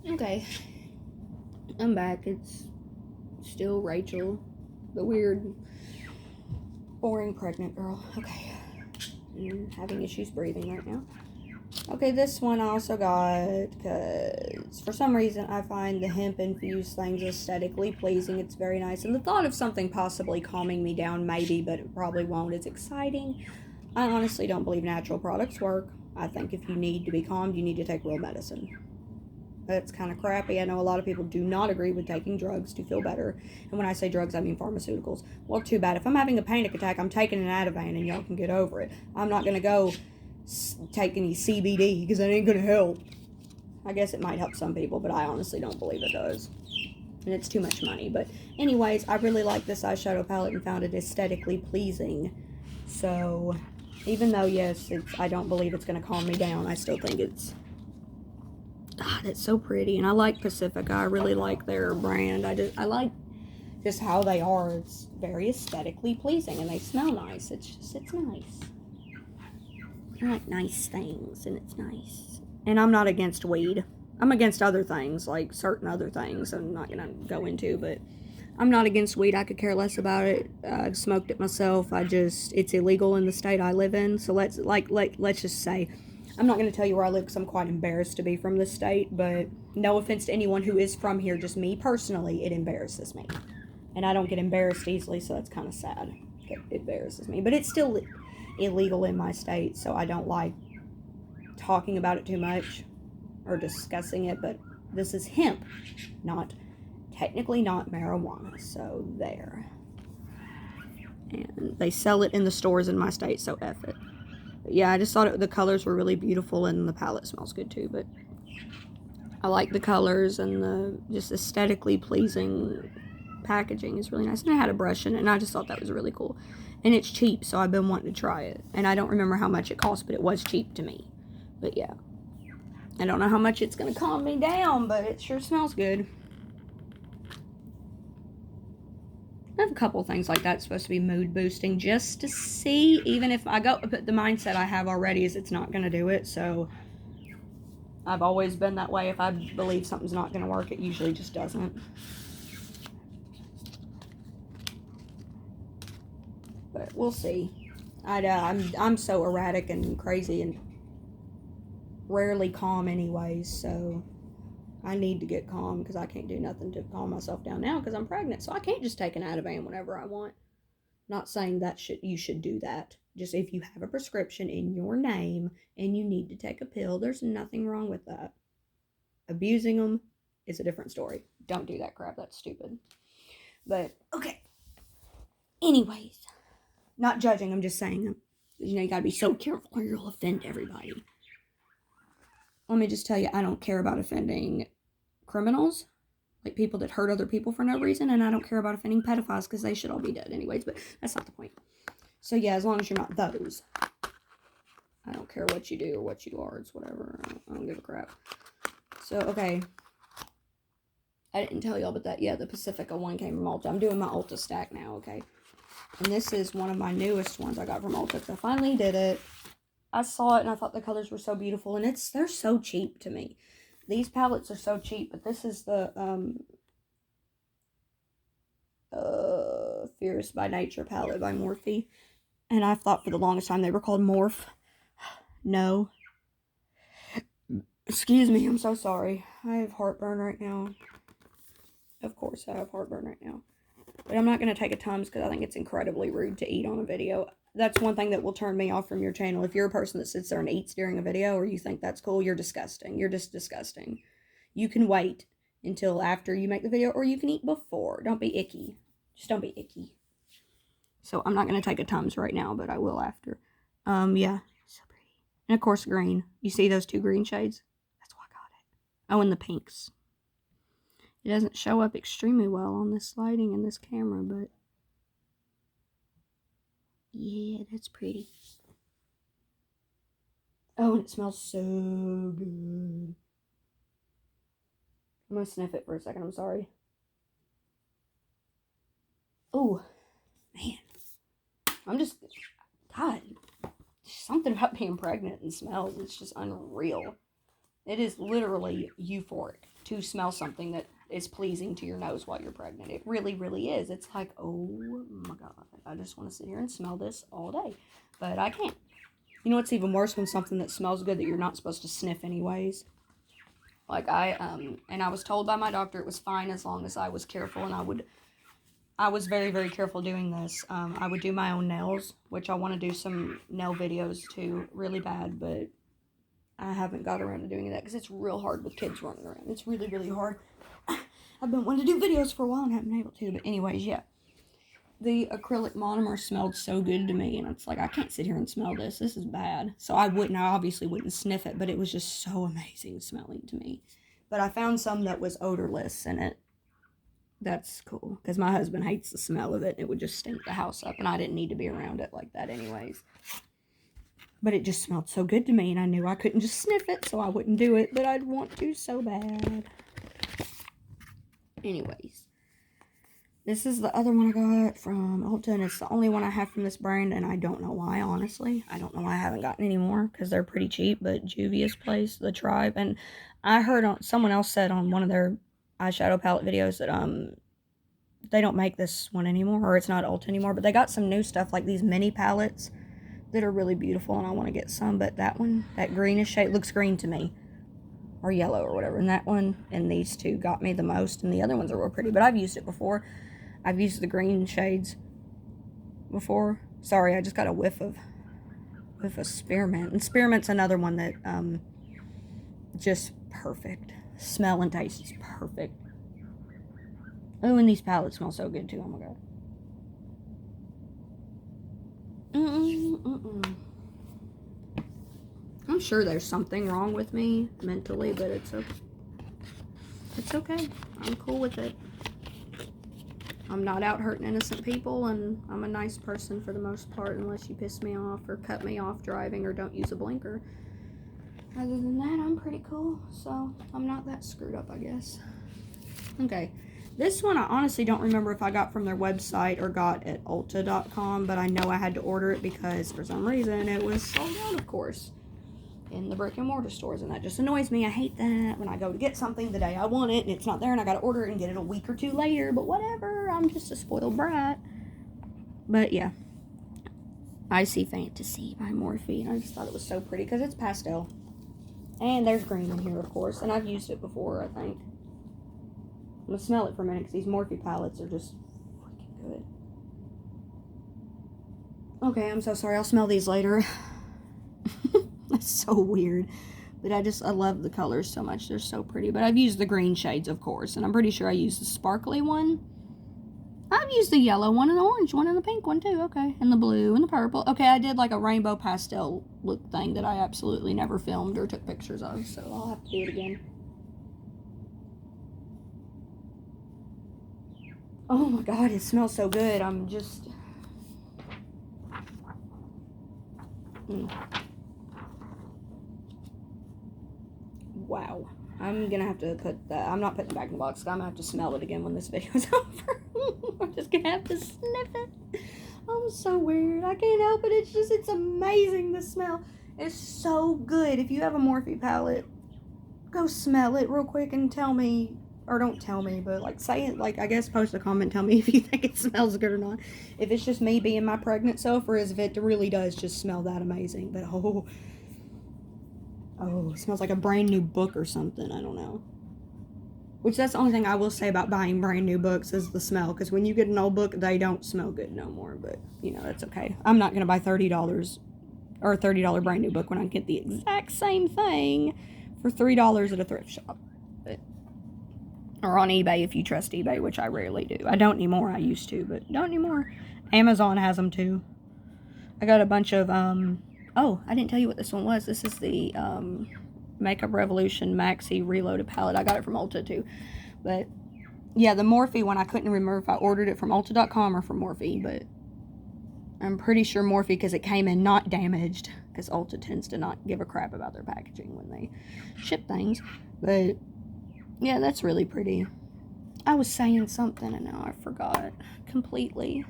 Okay, I'm back. It's still Rachel, the weird, boring pregnant girl. Okay, I'm having issues breathing right now. Okay, this one I also got because for some reason I find the hemp infused things aesthetically pleasing. It's very nice, and the thought of something possibly calming me down, maybe, but it probably won't, is exciting. I honestly don't believe natural products work. I think if you need to be calmed, you need to take real medicine. That's kind of crappy. I know a lot of people do not agree with taking drugs to feel better. And when I say drugs, I mean pharmaceuticals. Well, too bad. If I'm having a panic attack, I'm taking an Ativan and y'all can get over it. I'm not going to go take any CBD because that ain't going to help. I guess it might help some people, but I honestly don't believe it does. And it's too much money. But anyways, I really like this eyeshadow palette and found it aesthetically pleasing. So even though, yes, I don't believe it's going to calm me down, I still think it's... God, it's so pretty. And I like Pacifica. I really like their brand. I like just how they are. It's very aesthetically pleasing and they smell nice. It's nice. I like nice things and it's nice. And I'm not against weed. I'm against other things, like certain other things I'm not going to go into, but I'm not against weed. I could care less about it. I've smoked it myself. It's illegal in the state I live in. So let's just say, I'm not going to tell you where I live because I'm quite embarrassed to be from this state, but no offense to anyone who is from here, just me personally, it embarrasses me. And I don't get embarrassed easily, so that's kind of sad. It embarrasses me. But it's still illegal in my state, so I don't like talking about it too much or discussing it, but this is hemp, technically not marijuana, so there. And they sell it in the stores in my state, so F it. Yeah, I just thought the colors were really beautiful and the palette smells good too, but I like the colors and the just aesthetically pleasing packaging is really nice. And I had a brush in it and I just thought that was really cool. And it's cheap, so I've been wanting to try it. And I don't remember how much it cost, but it was cheap to me. But yeah, I don't know how much it's going to calm me down, but it sure smells good. I have a couple things like that supposed to be mood boosting just to see, even if I go, but the mindset I have already is it's not going to do it. So I've always been that way. If I believe something's not going to work, it usually just doesn't. But we'll see. I'm so erratic and crazy and rarely calm anyways, so I need to get calm because I can't do nothing to calm myself down now because I'm pregnant. So I can't just take an Ativan whenever I want. Not saying that you should do that. Just if you have a prescription in your name and you need to take a pill, there's nothing wrong with that. Abusing them is a different story. Don't do that crap. That's stupid. But, okay. Anyways. Not judging, I'm just saying. You gotta be so careful or you'll offend everybody. Let me just tell you, I don't care about offending criminals, like people that hurt other people for no reason, and I don't care about offending pedophiles because they should all be dead anyways, but that's not the point. So yeah, as long as you're not those, I don't care what you do or what you are. It's whatever. I don't give a crap. So, okay. I didn't tell y'all, but the Pacifica one came from Ulta. I'm doing my Ulta stack now, okay? And this is one of my newest ones I got from Ulta because I finally did it. I saw it and I thought the colors were so beautiful, and they're so cheap to me. These palettes are so cheap, but this is the Fierce by Nature palette by Morphe. And I thought for the longest time they were called Morph. No. Excuse me, I'm so sorry. I have heartburn right now. Of course I have heartburn right now. But I'm not going to take a Tums because I think it's incredibly rude to eat on a video. That's one thing that will turn me off from your channel. If you're a person that sits there and eats during a video or you think that's cool, you're disgusting. You're just disgusting. You can wait until after you make the video or you can eat before. Don't be icky. Just don't be icky. So I'm not going to take a Tums right now, but I will after. Yeah. So pretty. And of course green. You see those two green shades? That's why I got it. Oh, and the pinks. It doesn't show up extremely well on this lighting and this camera, but yeah, that's pretty. Oh, and it smells so good. I'm going to sniff it for a second. I'm sorry. Oh, man. God, something about being pregnant and smells. It's just unreal. It is literally euphoric to smell something that is pleasing to your nose while you're pregnant. It really, really is. It's like, oh my God, I just want to sit here and smell this all day, but I can't. You know what's even worse? When something that smells good that you're not supposed to sniff anyways. Like and I was told by my doctor it was fine as long as I was careful, and I was very, very careful doing this. I would do my own nails, which I want to do some nail videos too, really bad, but I haven't got around to doing that because it's real hard with kids running around. It's really, really hard. I've been wanting to do videos for a while and haven't been able to, but anyways, yeah. The acrylic monomer smelled so good to me, and it's like, I can't sit here and smell this. This is bad. So I obviously wouldn't sniff it, but it was just so amazing smelling to me. But I found some that was odorless, and that's cool, because my husband hates the smell of it. It would just stink the house up, and I didn't need to be around it like that anyways. But it just smelled so good to me, and I knew I couldn't just sniff it, so I wouldn't do it, but I'd want to so bad. Anyways. This is the other one I got from Ulta, and it's the only one I have from this brand, and I don't know why, honestly. I don't know why I haven't gotten any more, because they're pretty cheap, but Juvia's Place, the Tribe, and I heard someone else said on one of their eyeshadow palette videos that, they don't make this one anymore, or it's not Ulta anymore, but they got some new stuff, like these mini palettes that are really beautiful, and I want to get some, but that one, that greenish shade, looks green to me, or yellow, or whatever, and that one and these two got me the most, and the other ones are real pretty, but I've used it before. I've used the green shades before. Sorry, I just got a whiff of spearmint. And spearmint's another one that, just perfect. Smell and taste is perfect. Oh, and these palettes smell so good too. Oh my God. I'm sure there's something wrong with me mentally, but it's okay. It's okay. I'm cool with it. I'm not out hurting innocent people, and I'm a nice person for the most part, unless you piss me off or cut me off driving or don't use a blinker. Other than that, I'm pretty cool, so I'm not that screwed up, I guess. Okay, this one I honestly don't remember if I got from their website or got at Ulta.com, but I know I had to order it because for some reason it was sold out, of course, in the brick and mortar stores, and that just annoys me. I hate that when I go to get something the day I want it and it's not there, and I gotta order it and get it a week or two later, but whatever, I'm just a spoiled brat. But yeah, Icy Fantasy by Morphe. I just thought it was so pretty because it's pastel, and there's green in here, of course, and I've used it before. I think I'm gonna smell it for a minute because these Morphe palettes are just freaking good. Okay, I'm so sorry, I'll smell these later. That's so weird, but I love the colors so much. They're so pretty. But I've used the green shades, of course, and I'm pretty sure I used the sparkly one. I've used the yellow one and the orange one and the pink one too. Okay, and the blue and the purple. Okay, I did like a rainbow pastel look thing that I absolutely never filmed or took pictures of, so I'll have to do it again. Oh my God, it smells so good. I'm just wow. I'm gonna have to put that. I'm not putting it back in the box. I'm gonna have to smell it again when this video is over. I'm just gonna have to sniff it. I'm so weird. I can't help it. It's amazing. The smell is so good. If you have a Morphe palette, go smell it real quick and tell me, or don't tell me, but like say it, like I guess post a comment, tell me if you think it smells good or not. If it's just me being my pregnant self, or if it really does just smell that amazing. But oh, it smells like a brand new book or something. I don't know. Which that's the only thing I will say about buying brand new books is the smell. Because when you get an old book, they don't smell good no more. But, you know, that's okay. I'm not going to buy $30 or a $30 brand new book when I get the exact same thing for $3 at a thrift shop. But, or on eBay if you trust eBay, which I rarely do. I don't anymore. I used to, but don't anymore. Amazon has them too. I got a bunch of, oh, I didn't tell you what this one was. This is the Makeup Revolution Maxi Reloaded Palette. I got it from Ulta too. But yeah, the Morphe one, I couldn't remember if I ordered it from Ulta.com or from Morphe, but I'm pretty sure Morphe because it came in not damaged, because Ulta tends to not give a crap about their packaging when they ship things. But yeah, that's really pretty. I was saying something and now I forgot completely.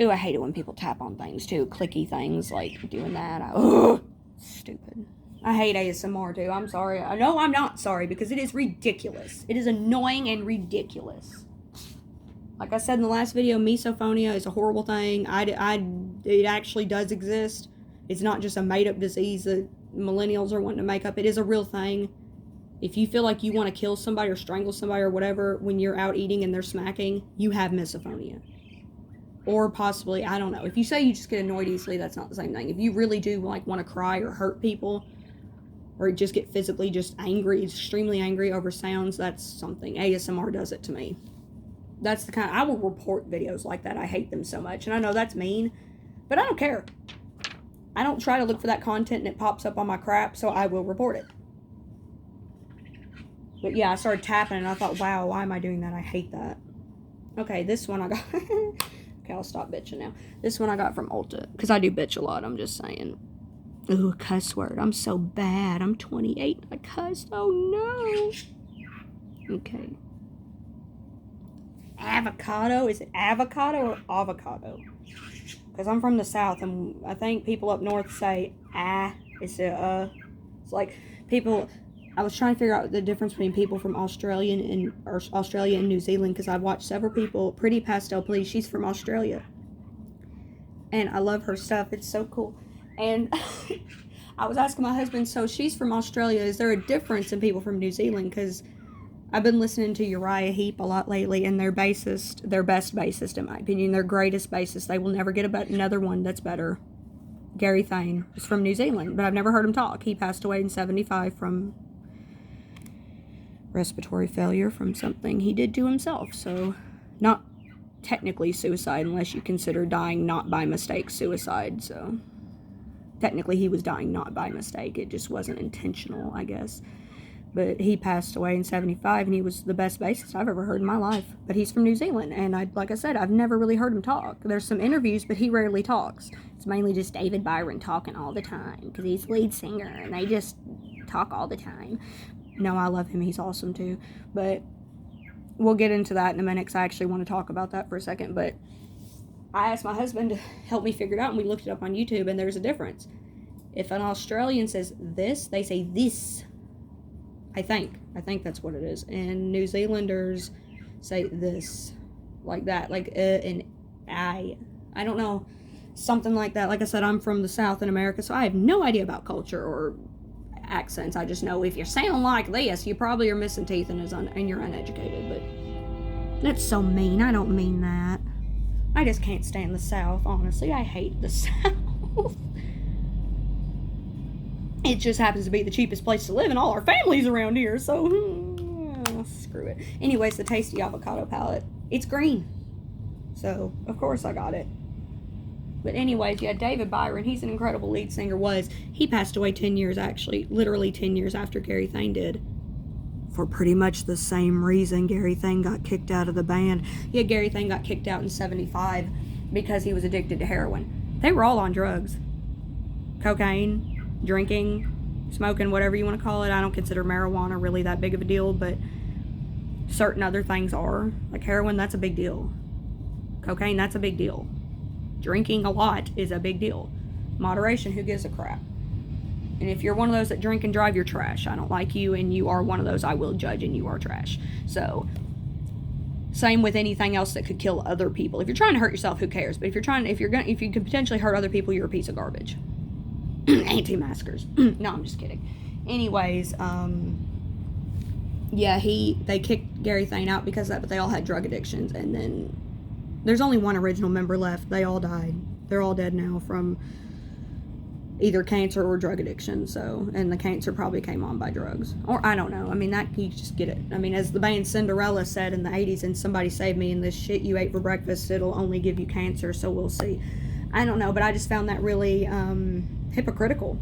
Ooh, I hate it when people tap on things, too. Clicky things, like doing that. Ugh, stupid. I hate ASMR, too. I'm sorry. No, I'm not sorry, because it is ridiculous. It is annoying and ridiculous. Like I said in the last video, misophonia is a horrible thing. It actually does exist. It's not just a made-up disease that millennials are wanting to make up. It is a real thing. If you feel like you want to kill somebody or strangle somebody or whatever when you're out eating and they're smacking, you have misophonia. Or possibly, I don't know. If you say you just get annoyed easily, that's not the same thing. If you really do like want to cry or hurt people, or just get physically just angry, extremely angry over sounds, that's something. ASMR does it to me. That's the kind I will report videos like that. I hate them so much. And I know that's mean, but I don't care. I don't try to look for that content and it pops up on my crap, so I will report it. But yeah, I started tapping and I thought, wow, why am I doing that? I hate that. Okay, this one I got. Okay, I'll stop bitching now. This one I got from Ulta. Because I do bitch a lot, I'm just saying. Ooh, cuss word. I'm so bad. I'm 28. I cussed. Oh no. Okay. Avocado. Is it avocado or avocado? Because I'm from the South and I think people up north say It's like people. I was trying to figure out the difference between people from Australia and New Zealand, because I've watched several people. Pretty Pastel Please, she's from Australia, and I love her stuff. It's so cool. And I was asking my husband, so she's from Australia, is there a difference in people from New Zealand? Because I've been listening to Uriah Heep a lot lately, and their best bassist in my opinion, their greatest bassist, they will never get another one that's better. Gary Thane is from New Zealand, but I've never heard him talk. He passed away in 1975 from respiratory failure from something he did to himself. So not technically suicide unless you consider dying not by mistake suicide. So technically he was dying not by mistake. It just wasn't intentional, I guess. But he passed away in 1975 and he was the best bassist I've ever heard in my life. But he's from New Zealand, and like I said, I've never really heard him talk. There's some interviews, but he rarely talks. It's mainly just David Byron talking all the time because he's lead singer and they just talk all the time. No, I love him. He's awesome too. But we'll get into that in a minute because I actually want to talk about that for a second. But I asked my husband to help me figure it out, and we looked it up on YouTube, and there's a difference. If an Australian says this, they say this. I think that's what it is. And New Zealanders say this. Like that. Like and I don't know. Something like that. Like I said, I'm from the South in America, so I have no idea about culture or accents. I just know if you sound like this, you probably are missing teeth and you're uneducated. But that's so mean. I don't mean that. I just can't stand the South, honestly. I hate the South. It just happens to be the cheapest place to live, and all our families around here, so screw it. Anyways, the Tasty Avocado palette. It's green, so of course I got it. But anyways, yeah, David Byron, he's an incredible lead singer, he passed away 10 years, actually, literally 10 years after Gary Thane did. For pretty much the same reason Gary Thane got kicked out of the band. Yeah, Gary Thane got kicked out in 1975 because he was addicted to heroin. They were all on drugs. Cocaine, drinking, smoking, whatever you want to call it. I don't consider marijuana really that big of a deal, but certain other things are. Like heroin, that's a big deal. Cocaine, that's a big deal. Drinking a lot is a big deal. Moderation, who gives a crap? And if you're one of those that drink and drive, you're trash. I don't like you, and you are one of those I will judge, and you are trash. So, same with anything else that could kill other people. If you're trying to hurt yourself, who cares? But if you could potentially hurt other people, you're a piece of garbage. Anti-maskers. No, I'm just kidding. Anyways, yeah, they kicked Gary Thane out because of that, but they all had drug addictions, and then there's only one original member left. They all died. They're all dead now from either cancer or drug addiction. So, and the cancer probably came on by drugs, or I don't know. I mean, that you just get it. I mean, as the band Cinderella said in the 80s, and somebody saved me, and this shit you ate for breakfast, it'll only give you cancer. So we'll see. I don't know, but I just found that really hypocritical.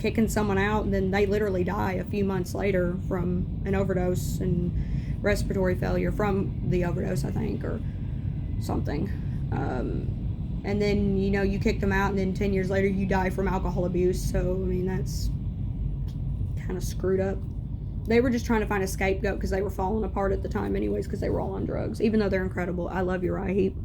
Kicking someone out, and then they literally die a few months later from an overdose and respiratory failure from the overdose, I think, or something. And then, you kick them out, and then 10 years later you die from alcohol abuse. So, I mean, that's kind of screwed up. They were just trying to find a scapegoat because they were falling apart at the time anyways, because they were all on drugs. Even though they're incredible. I love Uriah Heep.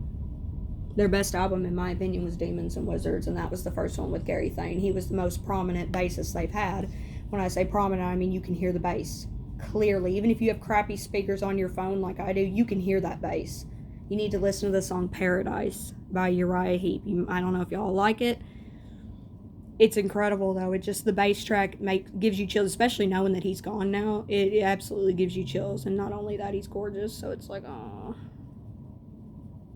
Their best album, in my opinion, was Demons and Wizards, and that was the first one with Gary Thane. He was the most prominent bassist they've had. When I say prominent, I mean you can hear the bass clearly. Even if you have crappy speakers on your phone like I do, you can hear that bass. You need to listen to the song Paradise by Uriah Heep. I don't know if y'all like it. It's incredible, though. It just, the bass track gives you chills, especially knowing that he's gone now. It absolutely gives you chills. And not only that, he's gorgeous. So it's like, oh.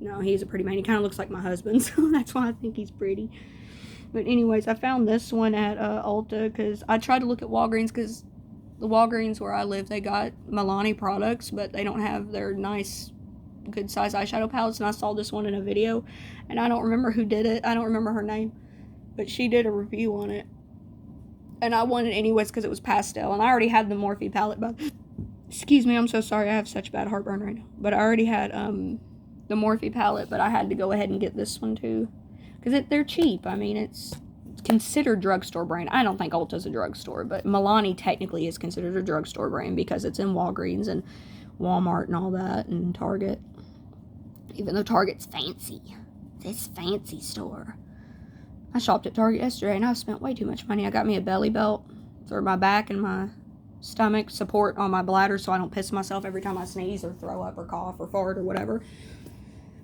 No, he's a pretty man. He kind of looks like my husband, so that's why I think he's pretty. But anyways, I found this one at Ulta because I tried to look at Walgreens because the Walgreens where I live, they got Milani products, but they don't have their nice, good size eyeshadow palettes. And I saw this one in a video, and I don't remember who did it. I don't remember her name, but she did a review on it. And I wanted it anyways because it was pastel, and I already had the Morphe palette. But excuse me, I'm so sorry. I have such bad heartburn right now. But I already had the Morphe palette, but I had to go ahead and get this one too because they're cheap. I mean, it's considered drugstore brand. I don't think Ulta's a drugstore, but Milani technically is considered a drugstore brand because it's in Walgreens and Walmart and all that, and Target. Even though Target's fancy. This fancy store. I shopped at Target yesterday and I spent way too much money. I got me a belly belt for my back and my stomach, support on my bladder so I don't piss myself every time I sneeze or throw up or cough or fart or whatever.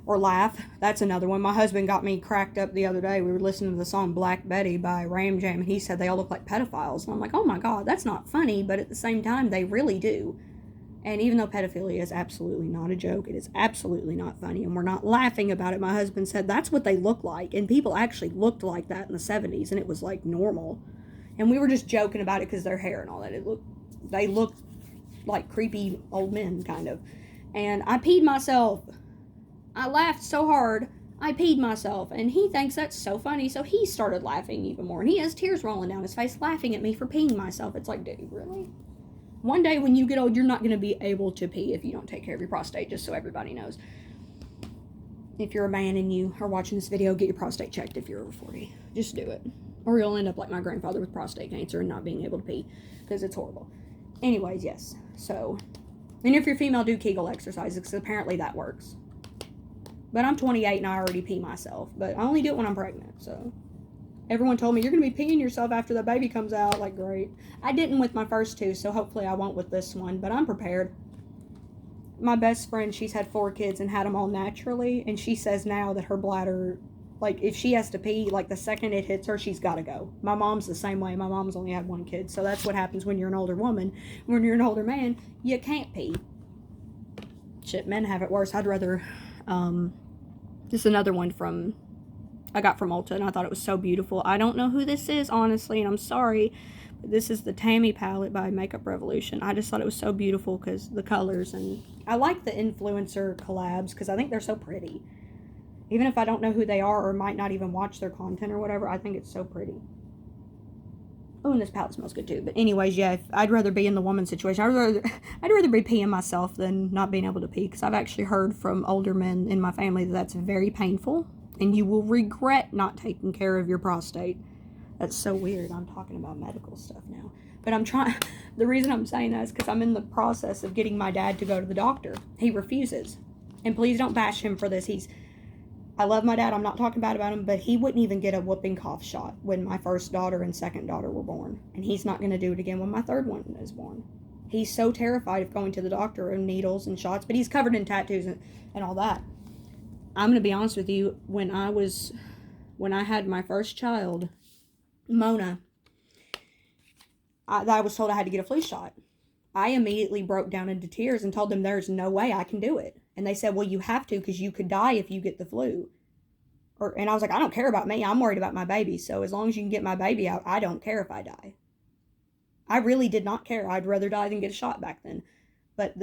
Or laugh. That's another one. My husband got me cracked up the other day. We were listening to the song Black Betty by Ram Jam, and he said they all look like pedophiles. And I'm like, oh my God, that's not funny, but at the same time, they really do. And even though pedophilia is absolutely not a joke, it is absolutely not funny, and we're not laughing about it. My husband said that's what they look like, and people actually looked like that in the 70s, and it was like normal. And we were just joking about it because their hair and all that. They looked like creepy old men, kind of. And I peed myself. I laughed so hard, I peed myself, and he thinks that's so funny, so he started laughing even more, and he has tears rolling down his face laughing at me for peeing myself. It's like, dude, really? One day when you get old, you're not going to be able to pee if you don't take care of your prostate, just so everybody knows. If you're a man and you are watching this video, get your prostate checked if you're over 40. Just do it. Or you'll end up like my grandfather with prostate cancer and not being able to pee, because it's horrible. Anyways, yes, so, and if you're female, do Kegel exercises, because apparently that works. But I'm 28 and I already pee myself. But I only do it when I'm pregnant, so. Everyone told me, you're going to be peeing yourself after the baby comes out. Like, great. I didn't with my first two, so hopefully I won't with this one. But I'm prepared. My best friend, she's had 4 kids and had them all naturally. And she says now that her bladder, like, if she has to pee, like, the second it hits her, she's got to go. My mom's the same way. My mom's only had 1 kid. So that's what happens when you're an older woman. When you're an older man, you can't pee. Shit, men have it worse. I'd rather, this is another one I got from Ulta, and I thought it was so beautiful. I don't know who this is, honestly, and I'm sorry, but this is the Tammy palette by Makeup Revolution. I just thought it was so beautiful because the colors, and I like the influencer collabs because I think they're so pretty. Even if I don't know who they are or might not even watch their content or whatever, I think it's so pretty. Oh, and this palette smells good too. But anyways, yeah, I'd rather be in the woman situation. I'd rather be peeing myself than not being able to pee, because I've actually heard from older men in my family that that's very painful, and you will regret not taking care of your prostate. That's so weird. I'm talking about medical stuff now. But I'm trying, the reason I'm saying that is because I'm in the process of getting my dad to go to the doctor. He refuses. And please don't bash him for this. I love my dad. I'm not talking bad about him, but he wouldn't even get a whooping cough shot when my first daughter and second daughter were born. And he's not going to do it again when my third one is born. He's so terrified of going to the doctor and needles and shots, but he's covered in tattoos and all that. I'm going to be honest with you. When I had my first child, Mona, I was told I had to get a flu shot. I immediately broke down into tears and told them there's no way I can do it. And they said, well, you have to, because you could die if you get the flu. And I was like, I don't care about me. I'm worried about my baby. So as long as you can get my baby out, I don't care if I die. I really did not care. I'd rather die than get a shot back then. But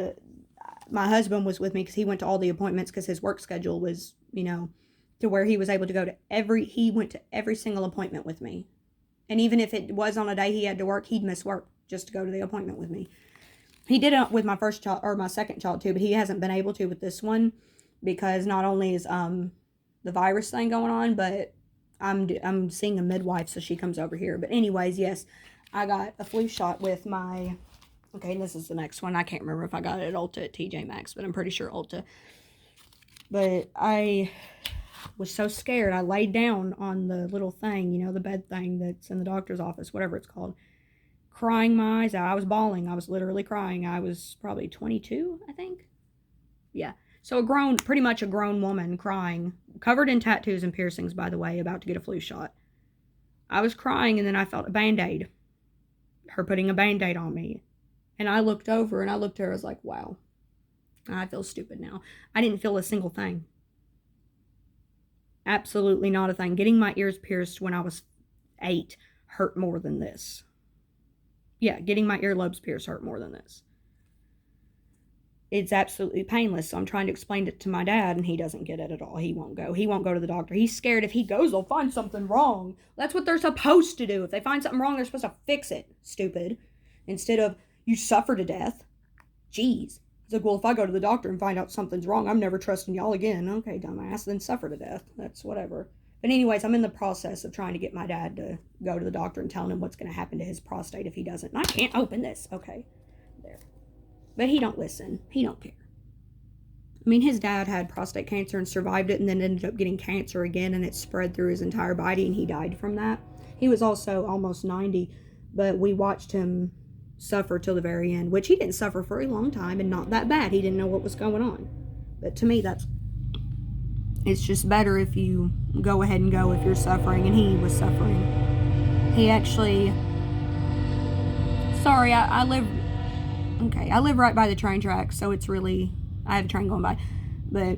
my husband was with me because he went to all the appointments because his work schedule was, to where he was able to go to he went to every single appointment with me. And even if it was on a day he had to work, he'd miss work just to go to the appointment with me. He did it with my first child, or my second child too, but he hasn't been able to with this one because not only is the virus thing going on, but I'm seeing a midwife, so she comes over here. But anyways, yes, I got a flu shot with my, okay, and this is the next one. I can't remember if I got it at Ulta, at TJ Maxx, but I'm pretty sure Ulta. But I was so scared. I laid down on the little thing, you know, the bed thing that's in the doctor's office, whatever it's called, crying my eyes out. I was bawling. I was literally crying. I was probably 22, I think. Yeah. So pretty much a grown woman crying, covered in tattoos and piercings, by the way, about to get a flu shot. I was crying, and then I felt a Band-Aid. Her putting a Band-Aid on me. And I looked over, and I looked at her, I was like, wow. I feel stupid now. I didn't feel a single thing. Absolutely not a thing. Getting my ears pierced when I was 8 hurt more than this. Yeah, getting my earlobes pierced hurt more than this. It's absolutely painless, so I'm trying to explain it to my dad, and he doesn't get it at all. He won't go. He won't go to the doctor. He's scared if he goes, they'll find something wrong. That's what they're supposed to do. If they find something wrong, they're supposed to fix it, stupid. Instead of, you suffer to death. Jeez. He's like, well, if I go to the doctor and find out something's wrong, I'm never trusting y'all again. Okay, dumbass, then suffer to death. That's whatever. But anyways, I'm in the process of trying to get my dad to go to the doctor and telling him what's going to happen to his prostate if he doesn't. And I can't open this. Okay, there. But he don't listen. He don't care. I mean, his dad had prostate cancer and survived it and then ended up getting cancer again, and it spread through his entire body, and he died from that. He was also almost 90, but we watched him suffer till the very end, which he didn't suffer for a long time and not that bad. He didn't know what was going on. But to me, it's just better if you go ahead and go if you're suffering, and he was suffering. He actually, sorry, I live right by the train tracks, so it's really, I have a train going by, but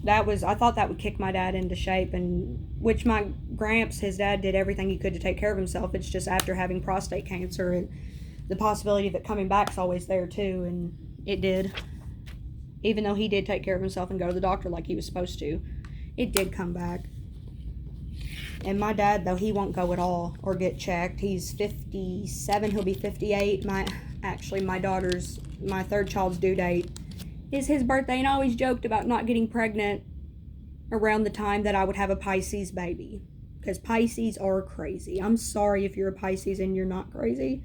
I thought that would kick my dad into shape, and which my gramps, his dad, did everything he could to take care of himself. It's just after having prostate cancer, and the possibility of it coming back is always there too, and it did. Even though he did take care of himself and go to the doctor like he was supposed to, it did come back. And my dad, though, he won't go at all or get checked. He's 57, he'll be 58. My third child's due date is his birthday, and I always joked about not getting pregnant around the time that I would have a Pisces baby, because Pisces are crazy. I'm sorry if you're a Pisces and you're not crazy,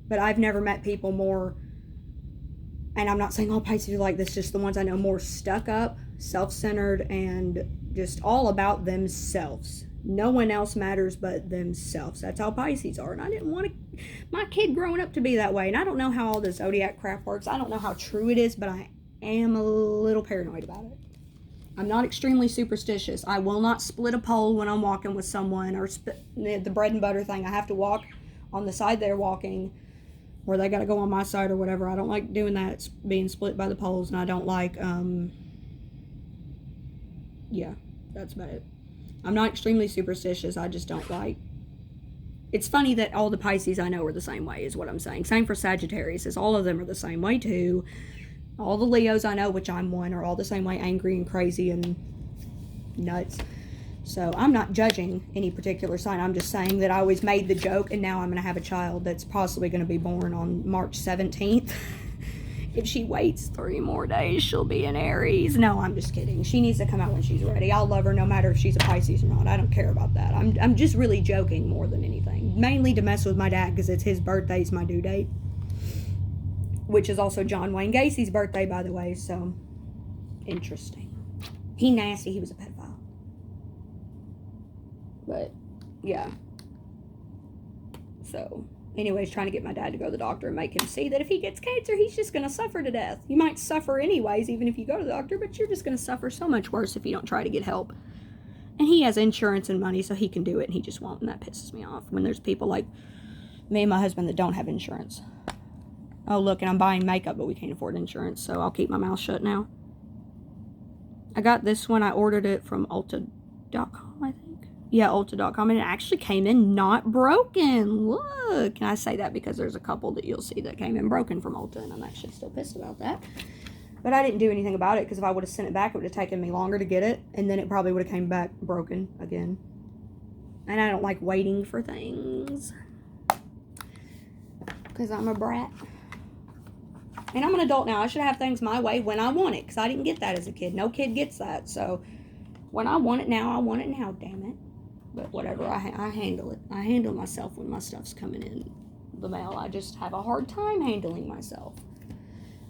but I've never met people more, and I'm not saying all Pisces are like this, just the ones I know, more stuck up, self-centered, and just all about themselves. No one else matters but themselves. That's how Pisces are, and I didn't want my kid growing up to be that way. And I don't know how all the zodiac crap works. I don't know how true it is, but I am a little paranoid about it. I'm not extremely superstitious. I will not split a pole when I'm walking with someone, or the bread and butter thing. I have to walk on the side they're walking, or they got to go on my side or whatever. I don't like doing that. It's being split by the poles, and I don't like, yeah, that's about it. I'm not extremely superstitious. I just don't like. It's funny that all the Pisces I know are the same way, is what I'm saying. Same for Sagittarius, is all of them are the same way too. All the Leos I know, which I'm one, are all the same way, angry and crazy and nuts. So I'm not judging any particular sign. I'm just saying that I always made the joke, and now I'm going to have a child that's possibly going to be born on March 17th. If she waits 3 more days, she'll be in Aries. No, I'm just kidding. She needs to come out when she's ready. I'll love her no matter if she's a Pisces or not. I don't care about that. I'm just really joking more than anything. Mainly to mess with my dad, because it's his birthday's my due date. Which is also John Wayne Gacy's birthday, by the way. So, interesting. He nasty. He was a pedophile. But, yeah. So, anyways, trying to get my dad to go to the doctor and make him see that if he gets cancer, he's just going to suffer to death. You might suffer anyways, even if you go to the doctor, but you're just going to suffer so much worse if you don't try to get help. And he has insurance and money, so he can do it, and he just won't, and that pisses me off when there's people like me and my husband that don't have insurance. Oh, look, and I'm buying makeup, but we can't afford insurance, so I'll keep my mouth shut now. I got this one. I ordered it from Ulta.com, I think. Yeah, Ulta.com, and it actually came in not broken. Look, and I say that because there's a couple that you'll see that came in broken from Ulta, and I'm actually still pissed about that. But I didn't do anything about it, because if I would have sent it back, it would have taken me longer to get it, and then it probably would have came back broken again. And I don't like waiting for things, because I'm a brat. And I'm an adult now. I should have things my way when I want it, because I didn't get that as a kid. No kid gets that. So when I want it now, I want it now, damn it. But whatever, I handle it. I handle myself when my stuff's coming in the mail. I just have a hard time handling myself.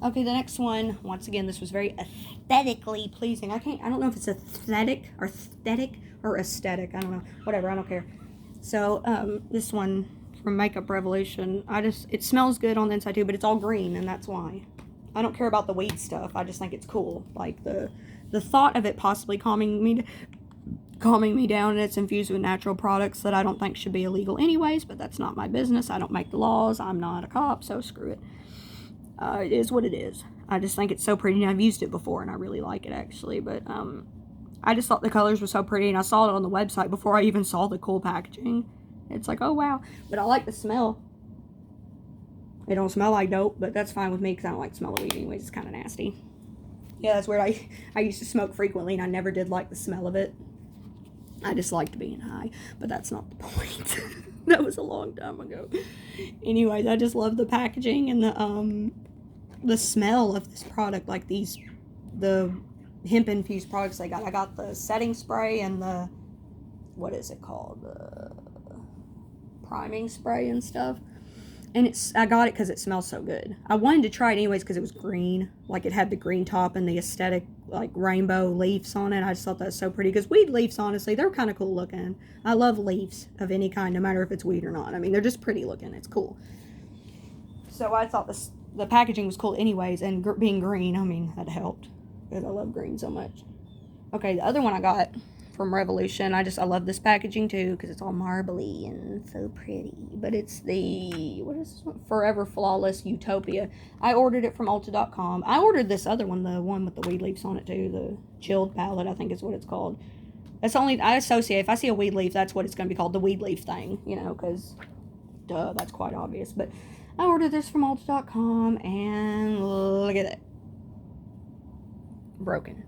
Okay, the next one, once again, this was very aesthetically pleasing. I don't know if it's aesthetic or aesthetic. I don't know. Whatever, I don't care. So, this one from Makeup Revolution, it smells good on the inside too, but it's all green, and that's why. I don't care about the weed stuff. I just think it's cool. Like, the thought of it possibly calming me down, and it's infused with natural products that I don't think should be illegal anyways, but that's not my business. I don't make the laws. I'm not a cop, so screw it. It is what it is. I just think it's so pretty, and I've used it before, and I really like it, actually, but, I just thought the colors were so pretty, and I saw it on the website before I even saw the cool packaging. It's like, oh, wow. But I like the smell. It don't smell like dope, but that's fine with me, because I don't like the smell of weed anyways. It's kind of nasty. Yeah, that's weird. I used to smoke frequently, and I never did like the smell of it. I just liked being high, but that's not the point. That was a long time ago. Anyways, I just love the packaging and the smell of this product, like the hemp infused products I got. I got the setting spray and the, what is it called? The priming spray and stuff. And I got it because it smells so good. I wanted to try it anyways because it was green. Like, it had the green top and the aesthetic, like, rainbow leaves on it. I just thought that was so pretty. Because weed leaves, honestly, they're kind of cool looking. I love leaves of any kind, no matter if it's weed or not. I mean, they're just pretty looking. It's cool. So I thought the packaging was cool anyways. And being green, I mean, that helped. Because I love green so much. Okay, the other one I got from Revolution, I love this packaging too, because it's all marbly and so pretty. But it's the, what is this one? Forever Flawless Utopia. I ordered it from Ulta.com. I ordered this other one, the one with the weed leaves on it too, the chilled palette, I think is what it's called. That's only, I associate, if I see a weed leaf, that's what it's going to be called, the weed leaf thing, you know, because, duh, that's quite obvious. But I ordered this from Ulta.com, and look at it. Broken.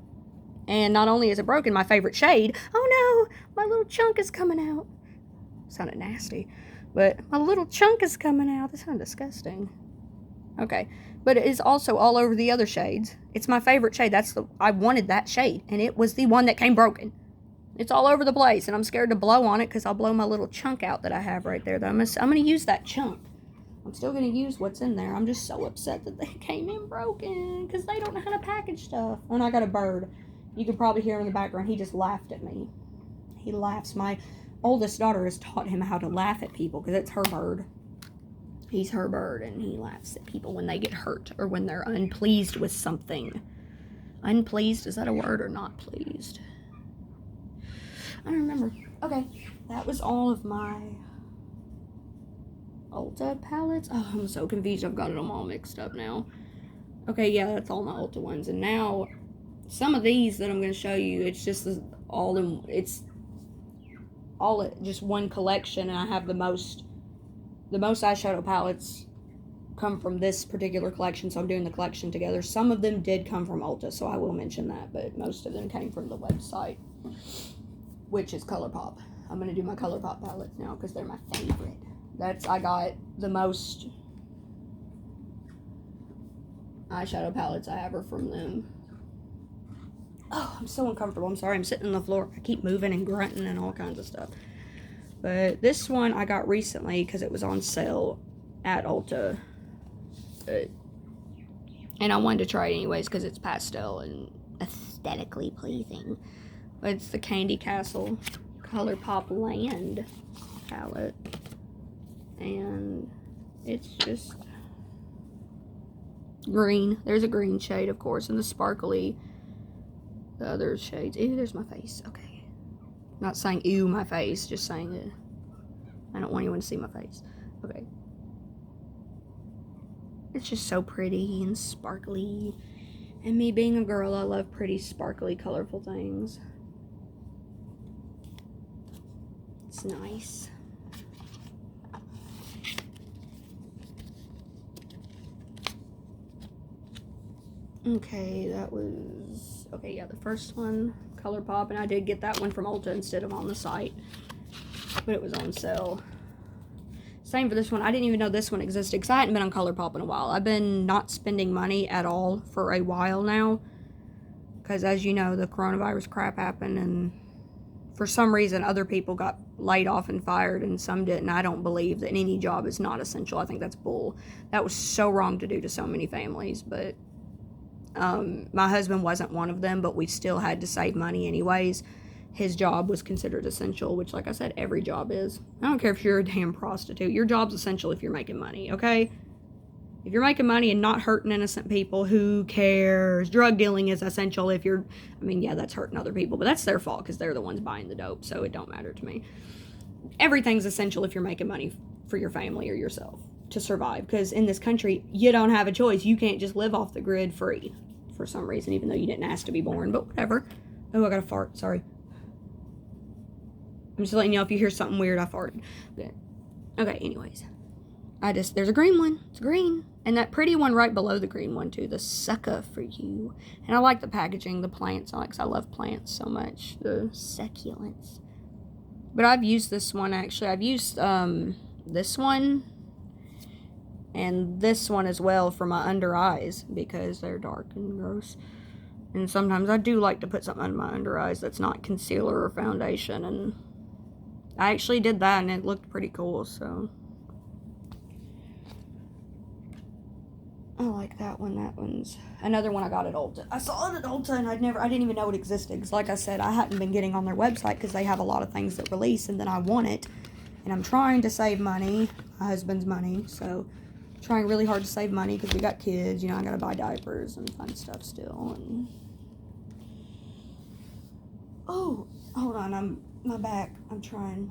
And not only is it broken, my favorite shade, oh no, my little chunk is coming out. Sounded nasty, but my little chunk is coming out. That sounded disgusting. Okay, but it is also all over the other shades. It's my favorite shade. I wanted that shade, and it was the one that came broken. It's all over the place, and I'm scared to blow on it because I'll blow my little chunk out that I have right there. I'm going to use that chunk. I'm still going to use what's in there. I'm just so upset that they came in broken because they don't know how to package stuff. And I got a bird. You can probably hear him in the background. He just laughed at me. He laughs. My oldest daughter has taught him how to laugh at people because it's her bird. He's her bird, and he laughs at people when they get hurt or when they're unpleased with something. Unpleased? Is that a word or not pleased? I don't remember. Okay, that was all of my Ulta palettes. Oh, I'm so confused. I've got it all mixed up now. Okay, yeah, that's all my Ulta ones. And now, some of these that I'm going to show you, it's just just one collection, and I have the most eyeshadow palettes come from this particular collection, so I'm doing the collection together. Some of them did come from Ulta, so I will mention that, but most of them came from the website, which is ColourPop. I'm going to do my ColourPop palettes now because they're my favorite. I got the most eyeshadow palettes I ever from them. Oh, I'm so uncomfortable. I'm sorry. I'm sitting on the floor. I keep moving and grunting and all kinds of stuff. But this one I got recently because it was on sale at Ulta. And I wanted to try it anyways because it's pastel and aesthetically pleasing. But it's the Candy Castle ColourPop Land palette. And it's just green. There's a green shade, of course, and the sparkly, the other shades. Ew, there's my face. Okay. Not saying ew, my face, just saying that I don't want anyone to see my face. Okay. It's just so pretty and sparkly. And me being a girl, I love pretty, sparkly, colorful things. It's nice. Okay, that was, okay, yeah, the first one, ColourPop, and I did get that one from Ulta instead of on the site, but it was on sale. Same for this one. I didn't even know this one existed because I hadn't been on ColourPop in a while. I've been not spending money at all for a while now because, as you know, the coronavirus crap happened, and for some reason, other people got laid off and fired and some didn't. I don't believe that any job is not essential. I think that's bull. That was so wrong to do to so many families, but my husband wasn't one of them, but we still had to save money anyways. His job was considered essential, which, like I said, every job is. I don't care if you're a damn prostitute. Your job's essential if you're making money, okay? If you're making money and not hurting innocent people, who cares? Drug dealing is essential if you're... I mean, yeah, that's hurting other people, but that's their fault because they're the ones buying the dope, so it don't matter to me. Everything's essential if you're making money for your family or yourself to survive, because in this country, you don't have a choice. You can't just live off the grid free for some reason, even though you didn't ask to be born, but whatever. Oh, I got a fart. Sorry. I'm just letting you know if you hear something weird, I farted. Okay, anyways. There's a green one. It's green. And that pretty one right below the green one, too. The sucker for you. And I like the packaging, the plants. I love plants so much. The succulents. But I've used this one, actually. I've used this one and this one as well for my under eyes because they're dark and gross. And sometimes I do like to put something under my under eyes that's not concealer or foundation. And I actually did that and it looked pretty cool, so... I like that one. That one's another one I got at Ulta. I saw it at Ulta and I didn't even know it existed. Because like I said, I hadn't been getting on their website because they have a lot of things that release and then I want it. And I'm trying to save money, my husband's money. So, trying really hard to save money because we got kids. You know, I gotta buy diapers and fun stuff still. And... oh, hold on. My back. I'm trying.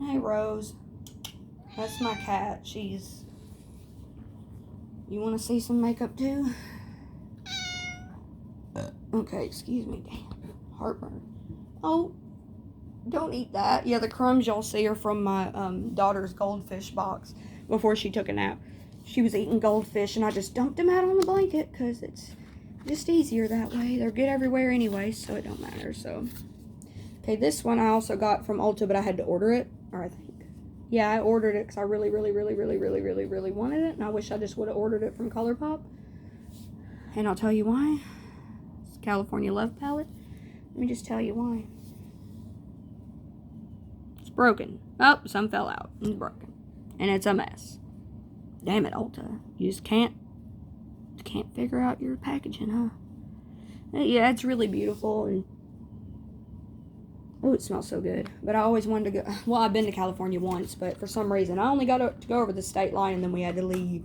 Hey, Rose. That's my cat. She's... You want to see some makeup too? Okay, excuse me. Damn. Heartburn. Oh, don't eat that. Yeah, the crumbs y'all see are from my daughter's goldfish box before she took a nap. She was eating goldfish and I just dumped them out on the blanket because it's just easier that way. They're good everywhere anyway, so it don't matter. So, okay, this one I also got from Ulta, but I had to order it. Or I think. Yeah, I ordered it because I really wanted it. And I wish I just would have ordered it from ColourPop. And I'll tell you why. It's California Love Palette. Let me just tell you why. It's broken. Oh, some fell out. It's broken. And it's a mess. Damn it, Ulta. You just can't figure out your packaging, huh? Yeah, it's really beautiful and... oh, it smells so good. But I always wanted to go... well, I've been to California once, but for some reason, I only got to go over the state line, and then we had to leave.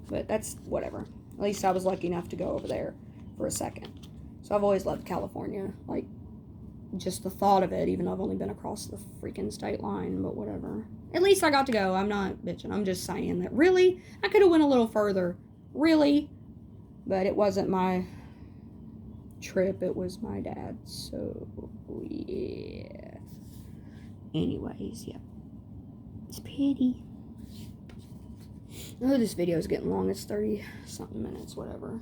But that's whatever. At least I was lucky enough to go over there for a second. So I've always loved California. Like, just the thought of it, even though I've only been across the freaking state line, but whatever. At least I got to go. I'm not bitching. I'm just saying that, really? I could have went a little further. Really? But it wasn't my... trip, it was my dad's, so yeah. Anyways, yeah, it's pretty. Oh, this video is getting long. It's 30 something minutes, whatever.